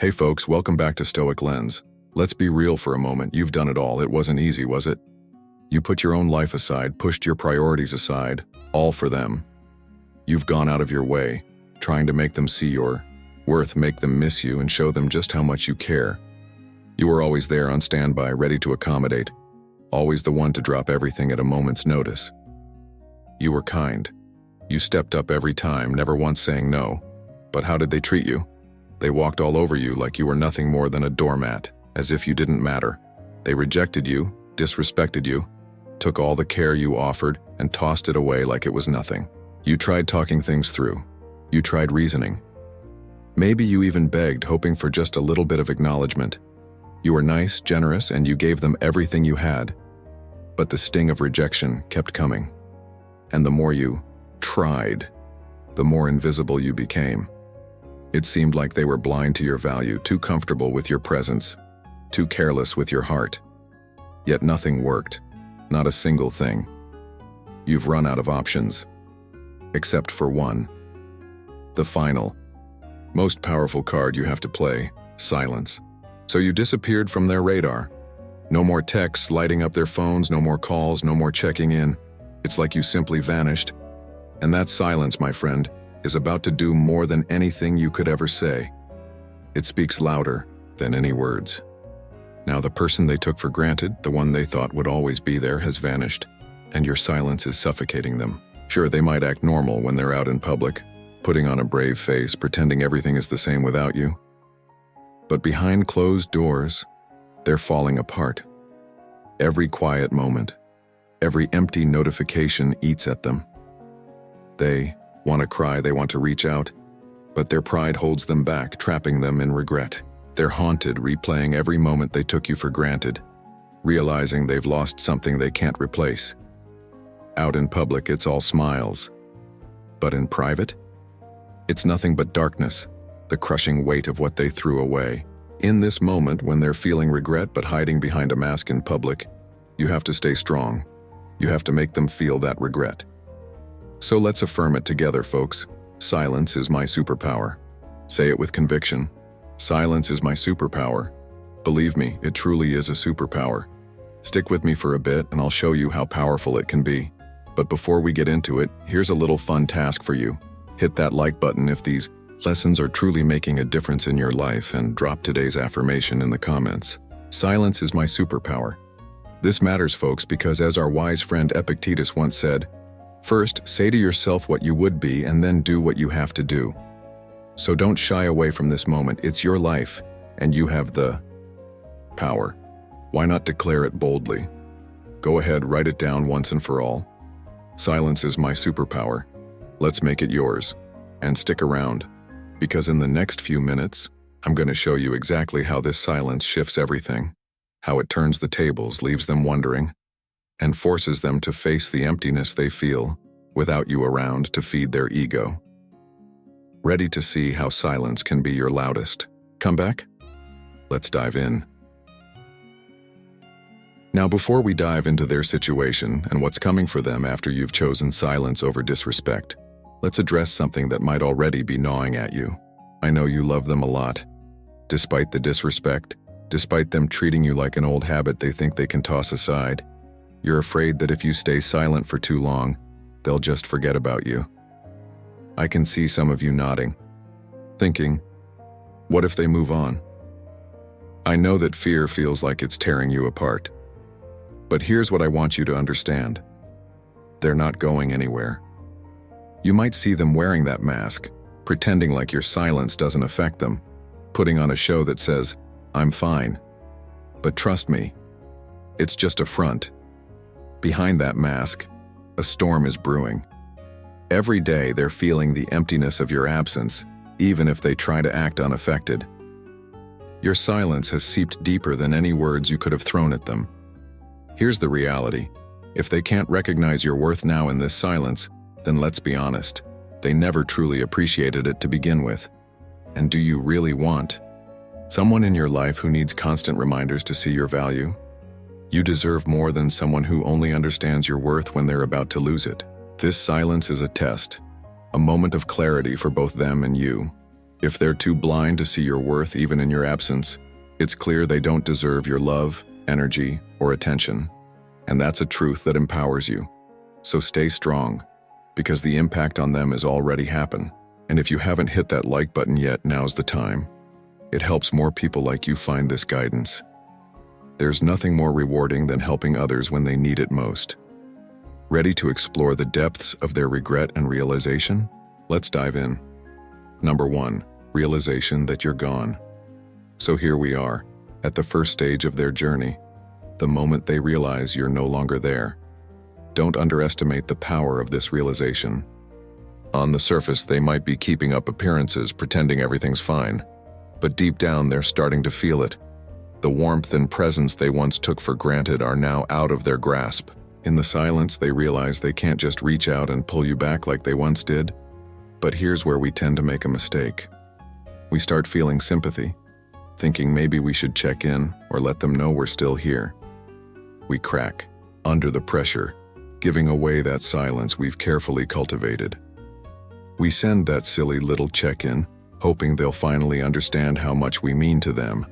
Hey folks, welcome back to Stoic Lens. Let's be real for a moment. You've done it all. It wasn't easy, was it? You put your own life aside, pushed your priorities aside, all for them. You've gone out of your way, trying to make them see your worth, make them miss you, and show them just how much you care. You were always there on standby, ready to accommodate, always the one to drop everything at a moment's notice. You were kind. You stepped up every time, never once saying no. But how did they treat you? They walked all over you like you were nothing more than a doormat, as if you didn't matter. They rejected you, disrespected you, took all the care you offered, and tossed it away like it was nothing. You tried talking things through. You tried reasoning. Maybe you even begged, hoping for just a little bit of acknowledgement. You were nice, generous, and you gave them everything you had. But the sting of rejection kept coming. And the more you tried, the more invisible you became. It seemed like they were blind to your value, too comfortable with your presence, too careless with your heart. Yet nothing worked, not a single thing. You've run out of options. Except for one. The final, most powerful card you have to play, silence. So you disappeared from their radar. No more texts lighting up their phones, no more calls, no more checking in. It's like you simply vanished. And that silence, my friend, is about to do more than anything you could ever say. It speaks louder than any words. Now the person they took for granted, the one they thought would always be there, has vanished, and your silence is suffocating them. Sure, they might act normal when they're out in public, putting on a brave face, pretending everything is the same without you. But behind closed doors, they're falling apart. Every quiet moment, every empty notification eats at them. They want to cry, they want to reach out, but their pride holds them back, trapping them in regret. They're haunted, replaying every moment they took you for granted, realizing they've lost something they can't replace. Out in public, it's all smiles. But in private, it's nothing but darkness, the crushing weight of what they threw away. In this moment, when they're feeling regret but hiding behind a mask in public, you have to stay strong. You have to make them feel that regret. So let's affirm it together, folks. Silence is my superpower. Say it with conviction. Silence is my superpower. Believe me, it truly is a superpower. Stick with me for a bit and I'll show you how powerful it can be. But before we get into it, here's a little fun task for you. Hit that like button if these lessons are truly making a difference in your life, and drop today's affirmation in the comments. Silence is my superpower. This matters, folks, because as our wise friend Epictetus once said, first, say to yourself what you would be and then do what you have to do. So don't shy away from this moment. It's your life, and you have the power. Why not declare it boldly? Go ahead, write it down once and for all. Silence is my superpower. Let's make it yours. And stick around, because in the next few minutes, I'm going to show you exactly how this silence shifts everything, how it turns the tables, leaves them wondering, and forces them to face the emptiness they feel without you around to feed their ego. Ready to see how silence can be your loudest comeback? Let's dive in. Now, before we dive into their situation and what's coming for them after you've chosen silence over disrespect, let's address something that might already be gnawing at you. I know you love them a lot. Despite the disrespect, despite them treating you like an old habit they think they can toss aside, you're afraid that if you stay silent for too long, they'll just forget about you. I can see some of you nodding, thinking, what if they move on? I know that fear feels like it's tearing you apart. But here's what I want you to understand. They're not going anywhere. You might see them wearing that mask, pretending like your silence doesn't affect them, putting on a show that says, I'm fine. But trust me, it's just a front. Behind that mask, a storm is brewing. Every day they're feeling the emptiness of your absence, even if they try to act unaffected. Your silence has seeped deeper than any words you could have thrown at them. Here's the reality. If they can't recognize your worth now in this silence, then let's be honest, they never truly appreciated it to begin with. And do you really want someone in your life who needs constant reminders to see your value? You deserve more than someone who only understands your worth when they're about to lose it. This silence is a test, a moment of clarity for both them and you. If they're too blind to see your worth even in your absence, it's clear they don't deserve your love, energy, or attention. And that's a truth that empowers you. So stay strong, because the impact on them has already happened. And if you haven't hit that like button yet, now's the time. It helps more people like you find this guidance. There's nothing more rewarding than helping others when they need it most. Ready to explore the depths of their regret and realization? Let's dive in. Number 1, realization that you're gone. So here we are, at the first stage of their journey, the moment they realize you're no longer there. Don't underestimate the power of this realization. On the surface, they might be keeping up appearances, pretending everything's fine. But deep down, they're starting to feel it. The warmth and presence they once took for granted are now out of their grasp. In the silence, they realize they can't just reach out and pull you back like they once did. But here's where we tend to make a mistake. We start feeling sympathy, thinking maybe we should check in or let them know we're still here. We crack under the pressure, giving away that silence we've carefully cultivated. We send that silly little check-in, hoping they'll finally understand how much we mean to them.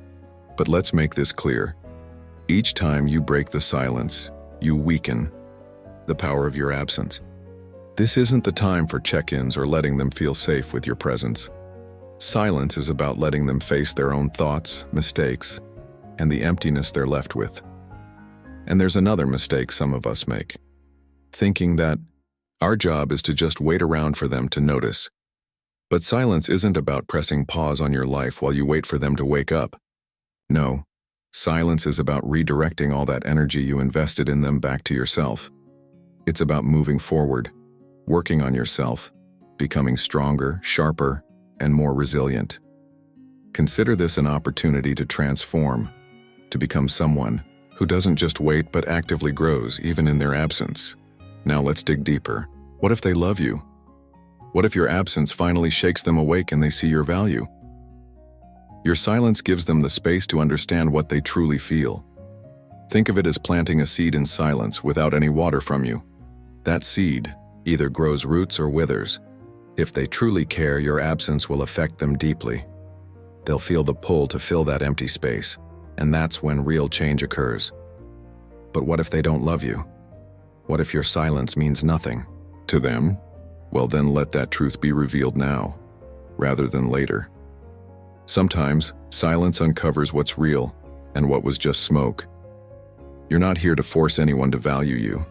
But let's make this clear. Each time you break the silence, you weaken the power of your absence. This isn't the time for check-ins or letting them feel safe with your presence. Silence is about letting them face their own thoughts, mistakes, and the emptiness they're left with. And there's another mistake some of us make, thinking that our job is to just wait around for them to notice. But silence isn't about pressing pause on your life while you wait for them to wake up. No, silence is about redirecting all that energy you invested in them back to yourself. It's about moving forward, working on yourself, becoming stronger, sharper, and more resilient. Consider this an opportunity to transform, to become someone who doesn't just wait but actively grows even in their absence. Now let's dig deeper. What if they love you? What if your absence finally shakes them awake and they see your value? Your silence gives them the space to understand what they truly feel. Think of it as planting a seed in silence without any water from you. That seed either grows roots or withers. If they truly care, your absence will affect them deeply. They'll feel the pull to fill that empty space, and that's when real change occurs. But what if they don't love you? What if your silence means nothing to them? Well, then let that truth be revealed now, rather than later. Sometimes, silence uncovers what's real and what was just smoke. You're not here to force anyone to value you.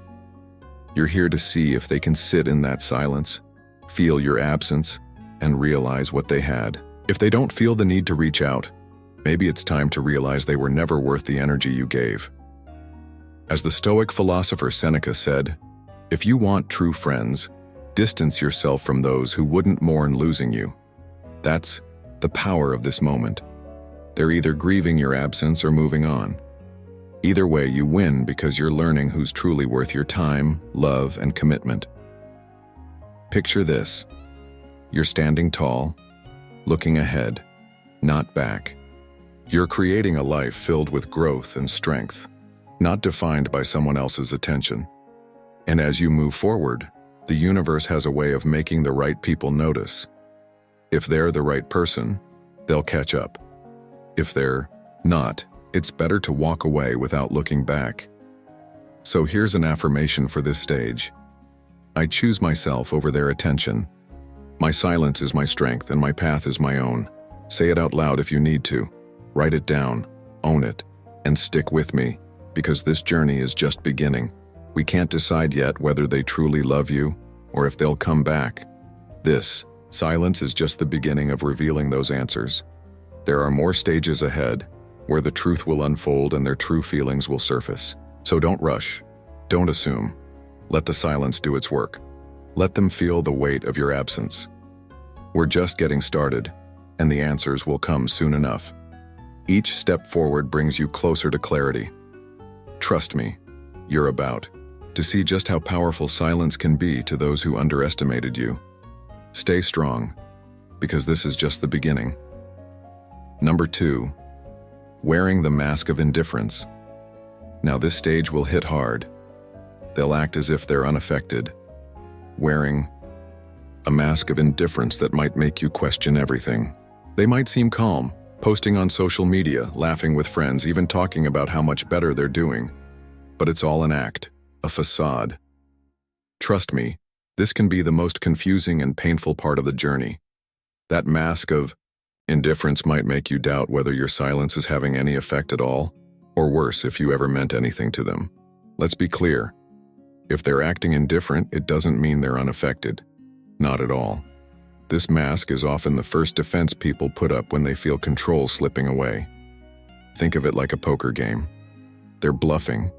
You're here to see if they can sit in that silence, feel your absence, and realize what they had. If they don't feel the need to reach out, maybe it's time to realize they were never worth the energy you gave. As the Stoic philosopher Seneca said, if you want true friends, distance yourself from those who wouldn't mourn losing you. That's the power of this moment. They're either grieving your absence or moving on. Either way, you win because you're learning who's truly worth your time, love, and commitment. Picture this. You're standing tall, looking ahead, not back. You're creating a life filled with growth and strength, not defined by someone else's attention. And as you move forward, the universe has a way of making the right people notice. If they're the right person, they'll catch up. If they're not, it's better to walk away without looking back. So here's an affirmation for this stage. I choose myself over their attention. My silence is my strength and my path is my own. Say it out loud if you need to. Write it down, own it, and stick with me, because this journey is just beginning. We can't decide yet whether they truly love you or if they'll come back. This silence is just the beginning of revealing those answers. There are more stages ahead, where the truth will unfold and their true feelings will surface. So don't rush. Don't assume. Let the silence do its work. Let them feel the weight of your absence. We're just getting started, and the answers will come soon enough. Each step forward brings you closer to clarity. Trust me, you're about to see just how powerful silence can be to those who underestimated you. Stay strong, because this is just the beginning. Number 2, wearing the mask of indifference. Now this stage will hit hard. They'll act as if they're unaffected, wearing a mask of indifference that might make you question everything. They might seem calm, posting on social media, laughing with friends, even talking about how much better they're doing. But it's all an act, a facade. Trust me, this can be the most confusing and painful part of the journey. That mask of indifference might make you doubt whether your silence is having any effect at all, or worse, if you ever meant anything to them. Let's be clear. If they're acting indifferent, it doesn't mean they're unaffected. Not at all. This mask is often the first defense people put up when they feel control slipping away. Think of it like a poker game. They're bluffing,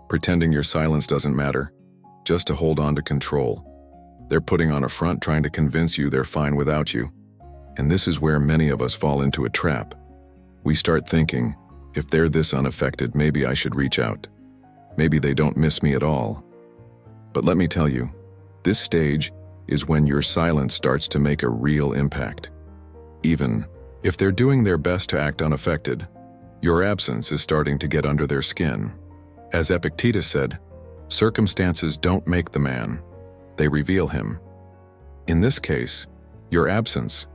pretending your silence doesn't matter, just to hold on to control. They're putting on a front, trying to convince you they're fine without you. And this is where many of us fall into a trap. We start thinking, if they're this unaffected, maybe I should reach out. Maybe they don't miss me at all. But let me tell you, this stage is when your silence starts to make a real impact. Even if they're doing their best to act unaffected, your absence is starting to get under their skin. As Epictetus said, circumstances don't make the man, they reveal him. In this case, your absence,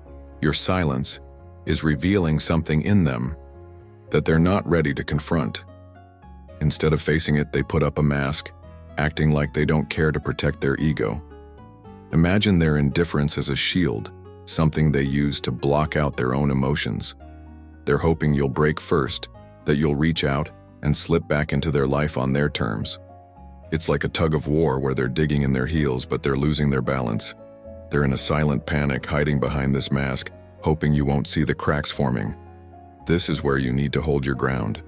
your silence, is revealing something in them that they're not ready to confront. Instead of facing it, they put up a mask, acting like they don't care to protect their ego. Imagine their indifference as a shield, something they use to block out their own emotions. They're hoping you'll break first, that you'll reach out and slip back into their life on their terms. It's like a tug of war where they're digging in their heels, but they're losing their balance. They're in a silent panic, hiding behind this mask, hoping you won't see the cracks forming. This is where you need to hold your ground.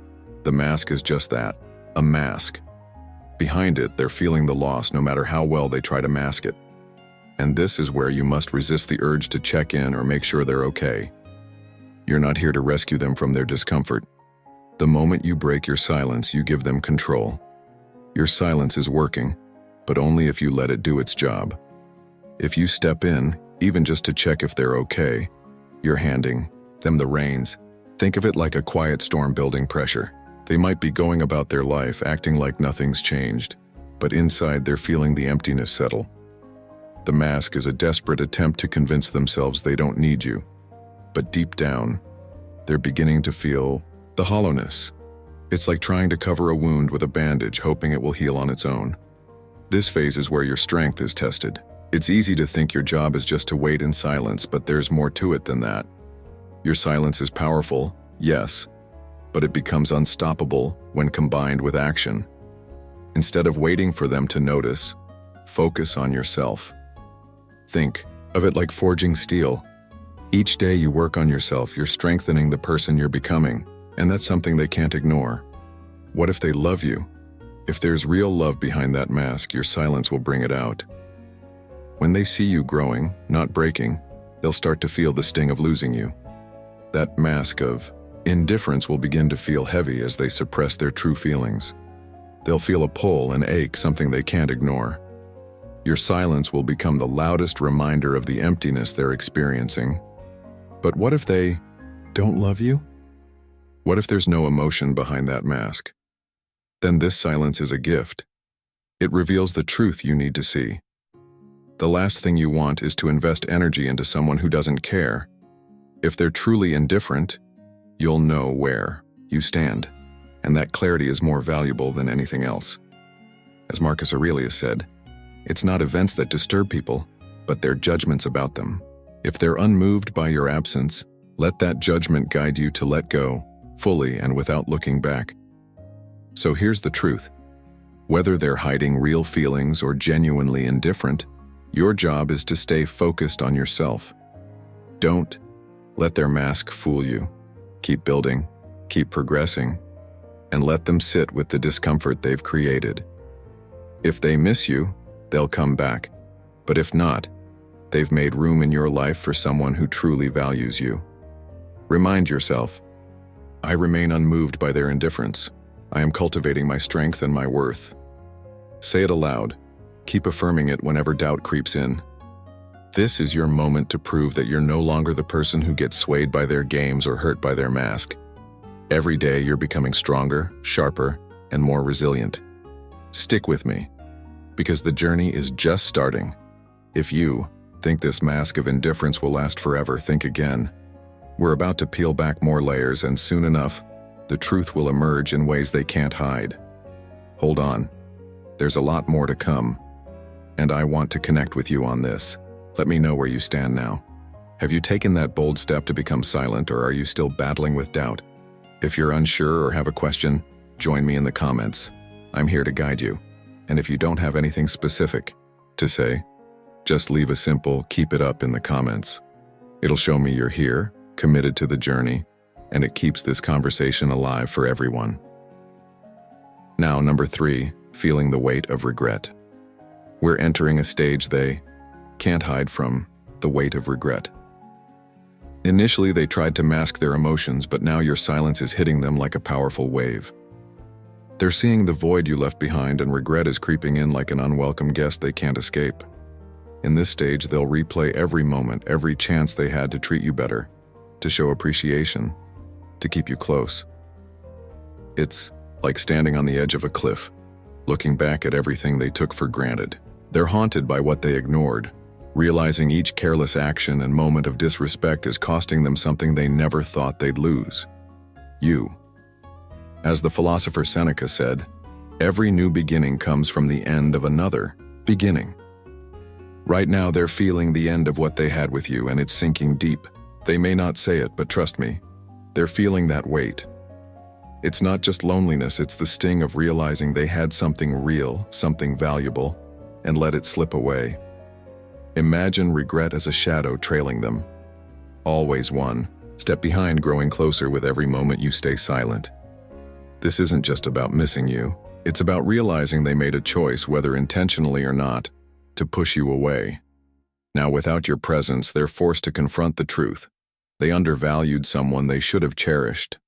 The mask is just that, a mask. Behind it, they're feeling the loss no matter how well they try to mask it. And this is where you must resist the urge to check in or make sure they're okay. You're not here to rescue them from their discomfort. The moment you break your silence, you give them control. Your silence is working, but only if you let it do its job. If you step in, even just to check if they're okay, you're handing them the reins. Think of it like a quiet storm building pressure. They might be going about their life acting like nothing's changed, but inside they're feeling the emptiness settle. The mask is a desperate attempt to convince themselves they don't need you. But deep down, they're beginning to feel the hollowness. It's like trying to cover a wound with a bandage, hoping it will heal on its own. This phase is where your strength is tested. It's easy to think your job is just to wait in silence, but there's more to it than that. Your silence is powerful, yes, but it becomes unstoppable when combined with action. Instead of waiting for them to notice, focus on yourself. Think of it like forging steel. Each day you work on yourself, you're strengthening the person you're becoming, and that's something they can't ignore. What if they love you? If there's real love behind that mask, your silence will bring it out. When they see you growing, not breaking, they'll start to feel the sting of losing you. That mask of indifference will begin to feel heavy as they suppress their true feelings. They'll feel a pull, an ache, something they can't ignore. Your silence will become the loudest reminder of the emptiness they're experiencing. But what if they don't love you? What if there's no emotion behind that mask? Then this silence is a gift. It reveals the truth you need to see. The last thing you want is to invest energy into someone who doesn't care. If they're truly indifferent, you'll know where you stand, and that clarity is more valuable than anything else. As Marcus Aurelius said, it's not events that disturb people, but their judgments about them. If they're unmoved by your absence, let that judgment guide you to let go, fully and without looking back. So here's the truth. Whether they're hiding real feelings or genuinely indifferent, your job is to stay focused on yourself. Don't let their mask fool you. Keep building, keep progressing, and let them sit with the discomfort they've created. If they miss you, they'll come back. But if not, they've made room in your life for someone who truly values you. Remind yourself, I remain unmoved by their indifference. I am cultivating my strength and my worth. Say it aloud. Keep affirming it whenever doubt creeps in. This is your moment to prove that you're no longer the person who gets swayed by their games or hurt by their mask. Every day you're becoming stronger, sharper, and more resilient. Stick with me, because the journey is just starting. If you think this mask of indifference will last forever, think again. We're about to peel back more layers, and soon enough, the truth will emerge in ways they can't hide. Hold on. There's a lot more to come, and I want to connect with you on this. Let me know where you stand now. Have you taken that bold step to become silent, or are you still battling with doubt? If you're unsure or have a question, join me in the comments. I'm here to guide you. And if you don't have anything specific to say, just leave a simple "keep it up" in the comments. It'll show me you're here, committed to the journey, and it keeps this conversation alive for everyone. Now, number 3, feeling the weight of regret. We're entering a stage they can't hide from: the weight of regret. Initially, they tried to mask their emotions, but now your silence is hitting them like a powerful wave. They're seeing the void you left behind, and regret is creeping in like an unwelcome guest they can't escape. In this stage, they'll replay every moment, every chance they had to treat you better, to show appreciation, to keep you close. It's like standing on the edge of a cliff, looking back at everything they took for granted. They're haunted by what they ignored, realizing each careless action and moment of disrespect is costing them something they never thought they'd lose: you. As the philosopher Seneca said, every new beginning comes from the end of another beginning. Right now, they're feeling the end of what they had with you, and it's sinking deep. They may not say it, but trust me, they're feeling that weight. It's not just loneliness, it's the sting of realizing they had something real, something valuable, and let it slip away. Imagine regret as a shadow trailing them. Always one step behind, growing closer with every moment you stay silent. This isn't just about missing you. It's about realizing they made a choice, whether intentionally or not, to push you away. Now, without your presence, they're forced to confront the truth. They undervalued someone they should have cherished.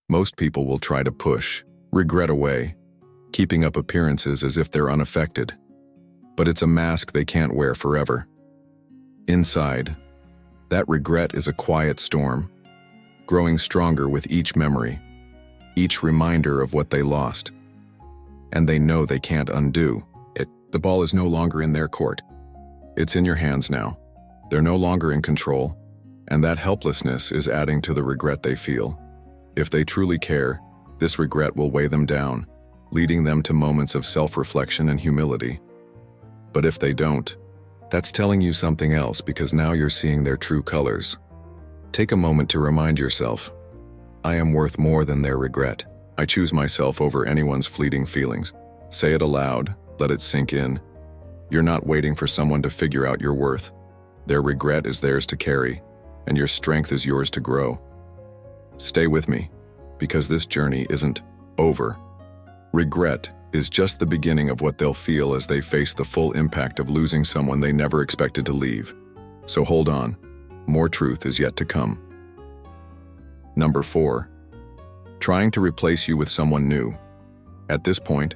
Most people will try to push regret away, keeping up appearances as if they're unaffected. But it's a mask they can't wear forever. Inside, that regret is a quiet storm, growing stronger with each memory, each reminder of what they lost. And they know they can't undo it. The ball is no longer in their court. It's in your hands now. They're no longer in control, and that helplessness is adding to the regret they feel. If they truly care, this regret will weigh them down, leading them to moments of self-reflection and humility. But if they don't, that's telling you something else, because now you're seeing their true colors. Take a moment to remind yourself, I am worth more than their regret. I choose myself over anyone's fleeting feelings. Say it aloud, let it sink in. You're not waiting for someone to figure out your worth. Their regret is theirs to carry, and your strength is yours to grow. Stay with me, because this journey isn't over. Regret is just the beginning of what they'll feel as they face the full impact of losing someone they never expected to leave. So hold on, more truth is yet to come. Number 4, trying to replace you with someone new. At this point,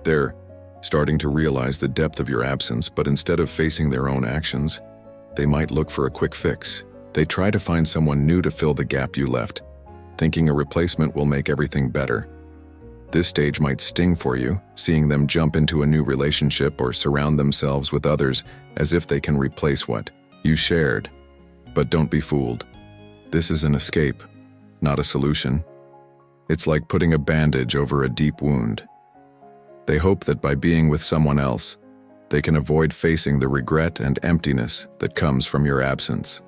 they're starting to realize the depth of your absence, but instead of facing their own actions, they might look for a quick fix. They try to find someone new to fill the gap you left, thinking a replacement will make everything better. This stage might sting for you, seeing them jump into a new relationship or surround themselves with others as if they can replace what you shared. But don't be fooled. This is an escape, not a solution. It's like putting a bandage over a deep wound. They hope that by being with someone else, they can avoid facing the regret and emptiness that comes from your absence.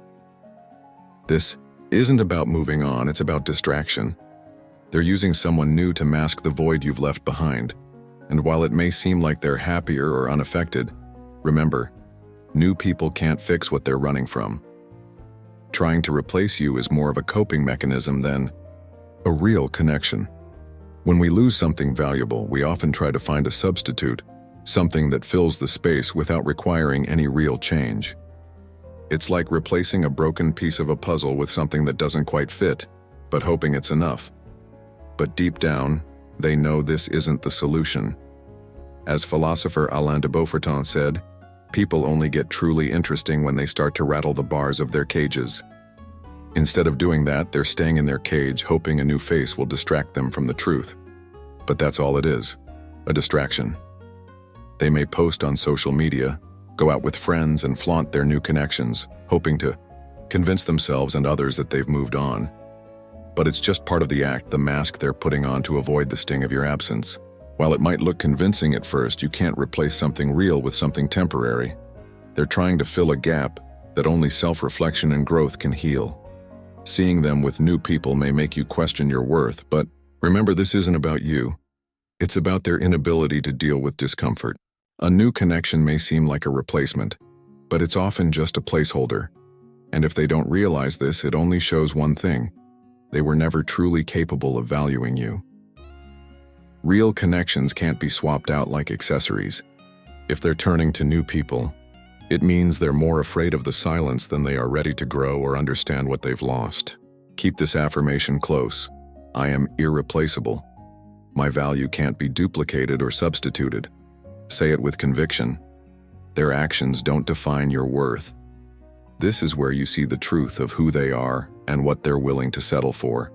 This isn't about moving on, it's about distraction. They're using someone new to mask the void you've left behind. And while it may seem like they're happier or unaffected, remember, new people can't fix what they're running from. Trying to replace you is more of a coping mechanism than a real connection. When we lose something valuable, we often try to find a substitute, something that fills the space without requiring any real change. It's like replacing a broken piece of a puzzle with something that doesn't quite fit, but hoping it's enough. But deep down, they know this isn't the solution. As philosopher Alain de Beaufortin said, people only get truly interesting when they start to rattle the bars of their cages. Instead of doing that, they're staying in their cage, hoping a new face will distract them from the truth. But that's all it is, a distraction. They may post on social media, go out with friends and flaunt their new connections, hoping to convince themselves and others that they've moved on. But it's just part of the act, the mask they're putting on to avoid the sting of your absence. While it might look convincing at first, you can't replace something real with something temporary. They're trying to fill a gap that only self-reflection and growth can heal. Seeing them with new people may make you question your worth, but remember, this isn't about you. It's about their inability to deal with discomfort. A new connection may seem like a replacement, but it's often just a placeholder. And if they don't realize this, it only shows one thing: they were never truly capable of valuing you. Real connections can't be swapped out like accessories. If they're turning to new people, it means they're more afraid of the silence than they are ready to grow or understand what they've lost. Keep this affirmation close. I am irreplaceable. My value can't be duplicated or substituted. Say it with conviction. Their actions don't define your worth. This is where you see the truth of who they are and what they're willing to settle for.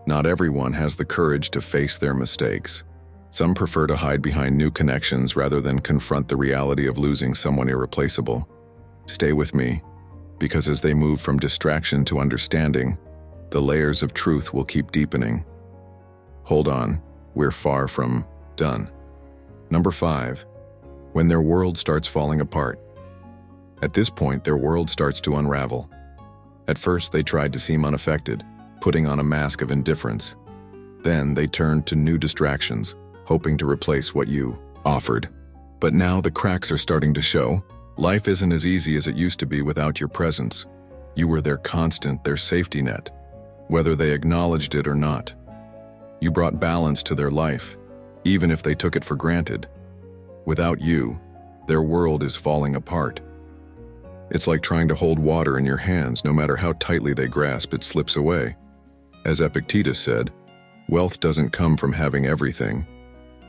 Not everyone has the courage to face their mistakes. Some prefer to hide behind new connections rather than confront the reality of losing someone irreplaceable. Stay with me, because as they move from distraction to understanding, the layers of truth will keep deepening. Hold on, we're far from done. Number 5. When their world starts falling apart. At this point, their world starts to unravel. At first, they tried to seem unaffected, putting on a mask of indifference. Then they turned to new distractions, hoping to replace what you offered. But now the cracks are starting to show. Life isn't as easy as it used to be without your presence. You were their constant, their safety net, whether they acknowledged it or not. You brought balance to their life, even if they took it for granted. Without you, their world is falling apart. It's like trying to hold water in your hands. No matter how tightly they grasp, it slips away. As Epictetus said, wealth doesn't come from having everything,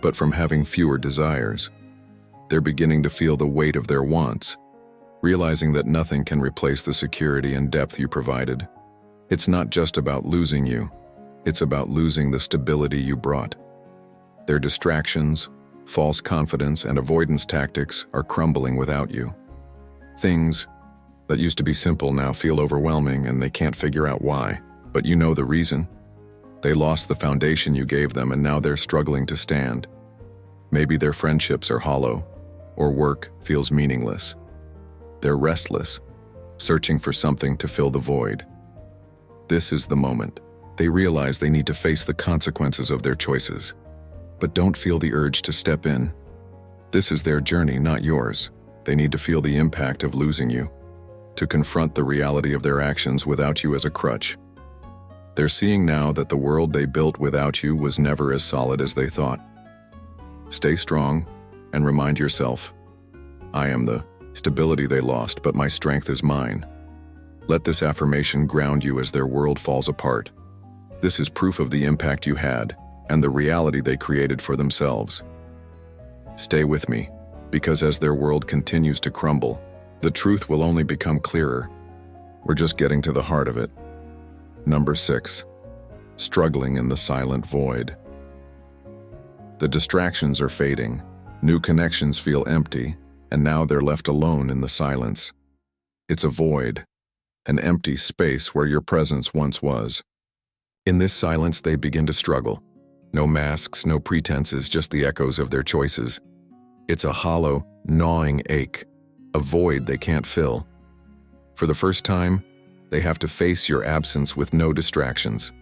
but from having fewer desires. They're beginning to feel the weight of their wants, realizing that nothing can replace the security and depth you provided. It's not just about losing you, it's about losing the stability you brought. Their distractions, false confidence, and avoidance tactics are crumbling without you. Things that used to be simple now feel overwhelming, and they can't figure out why. But you know the reason. They lost the foundation you gave them, and now they're struggling to stand. Maybe their friendships are hollow, or work feels meaningless. They're restless, searching for something to fill the void. This is the moment. They realize they need to face the consequences of their choices, but don't feel the urge to step in. This is their journey, not yours. They need to feel the impact of losing you, to confront the reality of their actions without you as a crutch. They're seeing now that the world they built without you was never as solid as they thought. Stay strong and remind yourself, I am the stability they lost, but my strength is mine. Let this affirmation ground you as their world falls apart. This is proof of the impact you had and the reality they created for themselves. Stay with me, because as their world continues to crumble, the truth will only become clearer. We're just getting to the heart of it. Number 6. Struggling in the silent void. The distractions are fading, new connections feel empty, and now they're left alone in the silence. It's a void, an empty space where your presence once was. In this silence, they begin to struggle. No masks, no pretenses, just the echoes of their choices. It's a hollow, gnawing ache, a void they can't fill. For the first time, they have to face your absence with no distractions.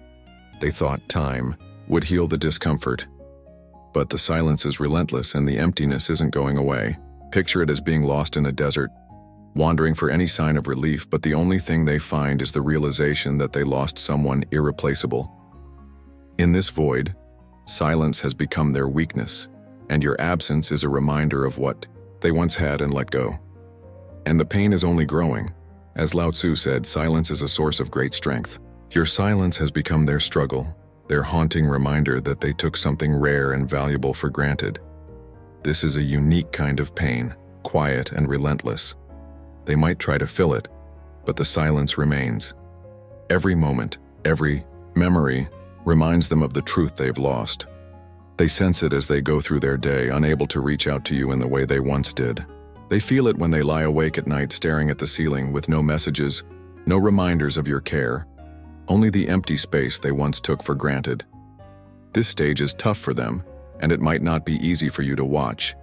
They thought time would heal the discomfort. But the silence is relentless and the emptiness isn't going away. Picture it as being lost in a desert, wandering for any sign of relief, but the only thing they find is the realization that they lost someone irreplaceable. In this void, silence has become their weakness, and your absence is a reminder of what they once had and let go. And the pain is only growing. As Lao Tzu said, silence is a source of great strength. Your silence has become their struggle, their haunting reminder that they took something rare and valuable for granted. This is a unique kind of pain, quiet and relentless. They might try to fill it, but the silence remains. Every moment, every memory reminds them of the truth they've lost. They sense it as they go through their day, unable to reach out to you in the way they once did. They feel it when they lie awake at night staring at the ceiling with no messages, No reminders of your care, only the empty space they once took for granted. This stage is tough for them, and it might not be easy for you to watch.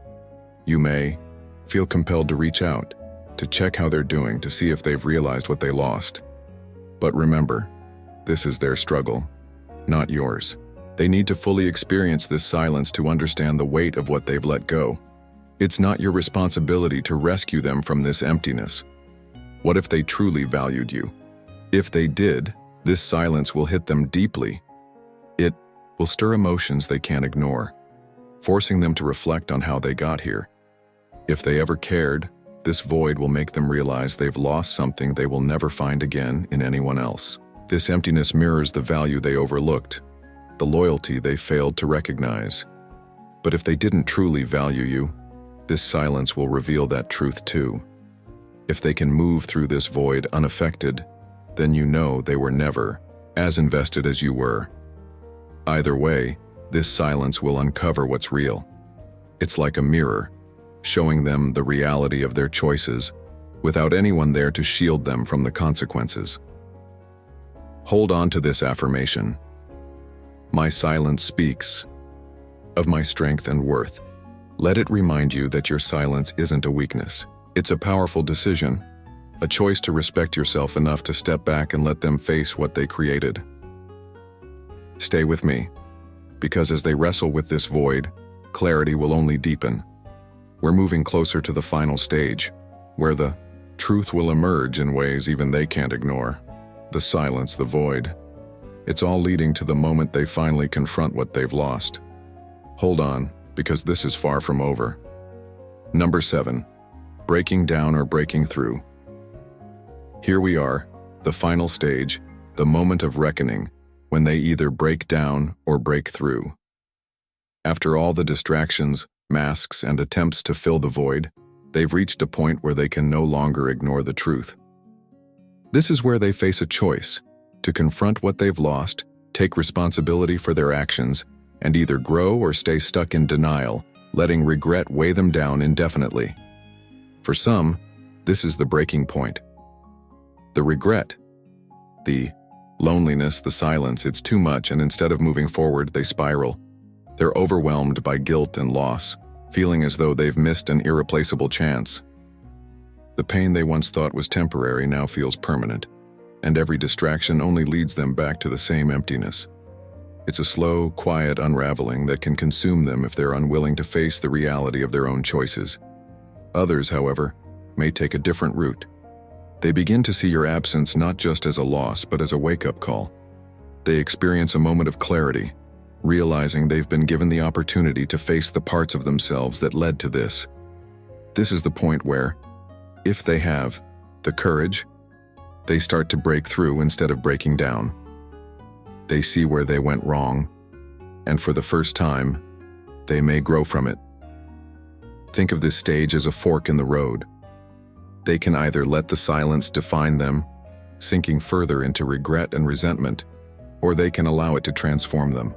You may feel compelled to reach out, to check how they're doing, to see if they've realized what they lost. But remember, this is their struggle, not yours. They need to fully experience this silence to understand the weight of what they've let go. It's not your responsibility to rescue them from this emptiness. What if they truly valued you? If they did, this silence will hit them deeply. It will stir emotions they can't ignore, forcing them to reflect on how they got here. If they ever cared, this void will make them realize they've lost something they will never find again in anyone else. This emptiness mirrors the value they overlooked, the loyalty they failed to recognize. But if they didn't truly value you, this silence will reveal that truth too. If they can move through this void unaffected, then you know they were never as invested as you were. Either way, this silence will uncover what's real. It's like a mirror, showing them the reality of their choices without anyone there to shield them from the consequences. Hold on to this affirmation. My silence speaks of my strength and worth. Let it remind you that your silence isn't a weakness. It's a powerful decision, a choice to respect yourself enough to step back and let them face what they created. Stay with me, because as they wrestle with this void, clarity will only deepen. We're moving closer to the final stage, where the truth will emerge in ways even they can't ignore. The silence, the void. It's all leading to the moment they finally confront what they've lost. Hold on, because this is far from over. Number 7. Breaking down or breaking through. Here we are, the final stage, the moment of reckoning, when they either break down or break through. After all the distractions, masks, and attempts to fill the void, they've reached a point where they can no longer ignore the truth. This is where they face a choice: to confront what they've lost, take responsibility for their actions, and either grow or stay stuck in denial, letting regret weigh them down indefinitely. For some, this is the breaking point. The regret, the loneliness, the silence, it's too much, and instead of moving forward, they spiral. They're overwhelmed by guilt and loss, feeling as though they've missed an irreplaceable chance. The pain they once thought was temporary now feels permanent, and every distraction only leads them back to the same emptiness. It's a slow, quiet unraveling that can consume them if they're unwilling to face the reality of their own choices. Others, however, may take a different route. They begin to see your absence not just as a loss, but as a wake-up call. They experience a moment of clarity, realizing they've been given the opportunity to face the parts of themselves that led to this. This is the point where, if they have the courage, they start to break through instead of breaking down. They see where they went wrong, and for the first time, they may grow from it. Think of this stage as a fork in the road. They can either let the silence define them, sinking further into regret and resentment, or they can allow it to transform them.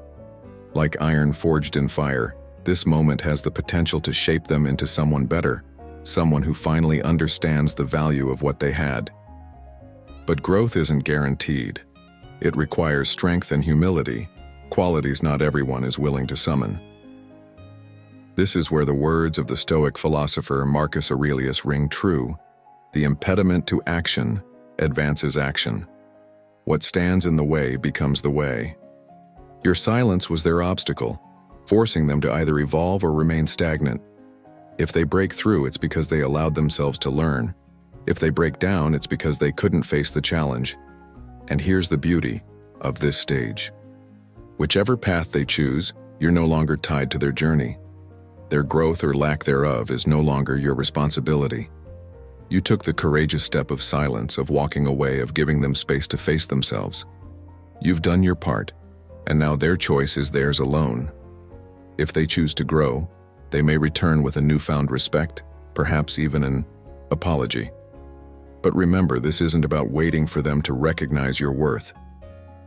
Like iron forged in fire, this moment has the potential to shape them into someone better, someone who finally understands the value of what they had. But growth isn't guaranteed. It requires strength and humility, qualities not everyone is willing to summon. This is where the words of the Stoic philosopher Marcus Aurelius ring true. The impediment to action advances action. What stands in the way becomes the way. Your silence was their obstacle, forcing them to either evolve or remain stagnant. If they break through, it's because they allowed themselves to learn. If they break down, it's because they couldn't face the challenge. And here's the beauty of this stage. Whichever path they choose, you're no longer tied to their journey. Their growth or lack thereof is no longer your responsibility. You took the courageous step of silence, of walking away, of giving them space to face themselves. You've done your part, and now their choice is theirs alone. If they choose to grow, they may return with a newfound respect, perhaps even an apology. But remember, this isn't about waiting for them to recognize your worth.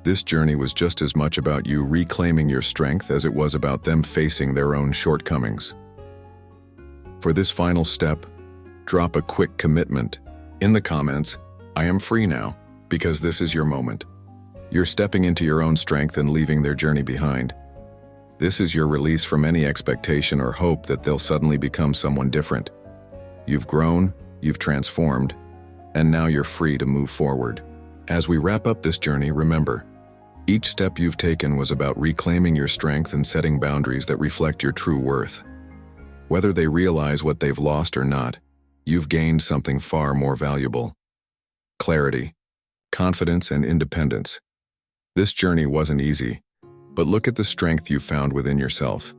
This journey was just as much about you reclaiming your strength as it was about them facing their own shortcomings. For this final step, drop a quick commitment. In the comments, I am free now. Because this is your moment. You're stepping into your own strength and leaving their journey behind. This is your release from any expectation or hope that they'll suddenly become someone different. You've grown, you've transformed, and now you're free to move forward. As we wrap up this journey, remember, each step you've taken was about reclaiming your strength and setting boundaries that reflect your true worth. Whether they realize what they've lost or not, you've gained something far more valuable: clarity, confidence, and independence. This journey wasn't easy, but look at the strength you found within yourself.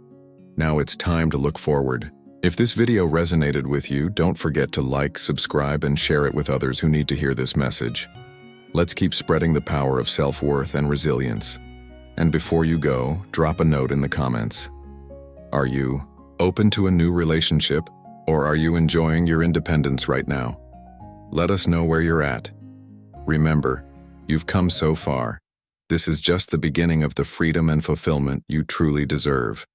Now it's time to look forward. If this video resonated with you, don't forget to like, subscribe, and share it with others who need to hear this message. Let's keep spreading the power of self-worth and resilience. And before you go, drop a note in the comments. Are you open to a new relationship, or are you enjoying your independence right now? Let us know where you're at. Remember, you've come so far. This is just the beginning of the freedom and fulfillment you truly deserve.